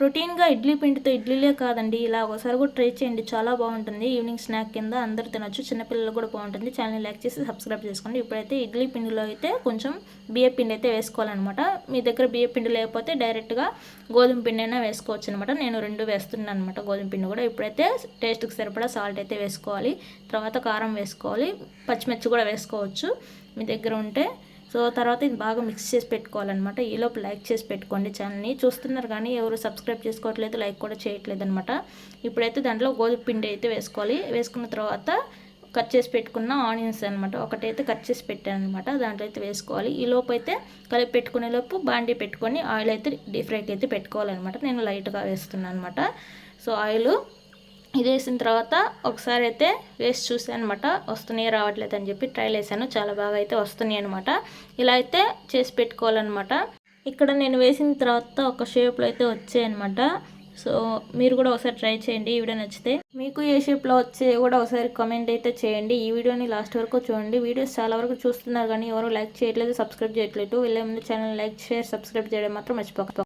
రొటీన్గా ఇడ్లీ పిండితో ఇడ్లీలే కాదండి, ఇలా ఒకసారి కూడా ట్రై చేయండి, చాలా బాగుంటుంది. ఈవినింగ్ స్నాక్ కింద అందరు తినొచ్చు, చిన్నపిల్లలు కూడా బాగుంటుంది. ఛానల్ లైక్ చేసి సబ్స్క్రైబ్ చేసుకోండి. ఇప్పుడైతే ఇడ్లీ పిండిలో అయితే కొంచెం బియ్య పిండి అయితే వేసుకోవాలన్నమాట. మీ దగ్గర బియ్య పిండి లేకపోతే డైరెక్ట్గా గోధుమ పిండి అయినా వేసుకోవచ్చు అనమాట. నేను 2 వేస్తున్నాను అనమాట, గోధుమ పిండి కూడా. ఇప్పుడైతే టేస్ట్కి సరిపడా సాల్ట్ అయితే వేసుకోవాలి, తర్వాత కారం వేసుకోవాలి, పచ్చిమిర్చి కూడా వేసుకోవచ్చు మీ దగ్గర ఉంటే. సో తర్వాత ఇది బాగా మిక్స్ చేసి పెట్టుకోవాలన్నమాట. ఈలోపు లైక్ చేసి పెట్టుకోండి, ఛానల్ని చూస్తున్నారు కానీ ఎవరు సబ్స్క్రైబ్ చేసుకోవట్లేదు, లైక్ కూడా చేయట్లేదు అనమాట. ఇప్పుడైతే దాంట్లో గోధుమ పిండి అయితే వేసుకోవాలి. వేసుకున్న తర్వాత కట్ చేసి పెట్టుకున్న ఆనియన్స్ అనమాట, ఒకటైతే కట్ చేసి పెట్టాను అనమాట, దాంట్లో అయితే వేసుకోవాలి. ఈ లోపు అయితే కలిపి పెట్టుకునే లోపు బాండీ పెట్టుకొని ఆయిల్ అయితే డీప్ ఫ్రైకి అయితే పెట్టుకోవాలన్నమాట. నేను లైట్గా వేస్తున్నాను అనమాట. సో ఆయిల్ ఇది వేసిన తర్వాత ఒకసారి అయితే వేసి చూసాను అనమాట, వస్తున్నాయి రావట్లేదు అని చెప్పి ట్రైల్ వేసాను, చాలా బాగా అయితే వస్తున్నాయి అనమాట. ఇలా అయితే చేసి పెట్టుకోవాలన్నమాట. ఇక్కడ నేను వేసిన తర్వాత ఒక షేప్లో అయితే వచ్చాయన్నమాట. సో మీరు కూడా ఒకసారి ట్రై చేయండి. ఈ వీడియో నచ్చితే మీకు ఏ షేప్లో వచ్చే కూడా ఒకసారి కామెంట్ అయితే చేయండి. ఈ వీడియోని లాస్ట్ వరకు చూడండి. వీడియోస్ చాలా వరకు చూస్తున్నారు కానీ ఎవరు లైక్ చేయట్లేదు, సబ్స్క్రైబ్ చేయట్లేదు. వెళ్ళే ముందు ఛానల్ లైక్, షేర్, సబ్స్క్రైబ్ చేయడం మాత్రం మర్చిపోకండి.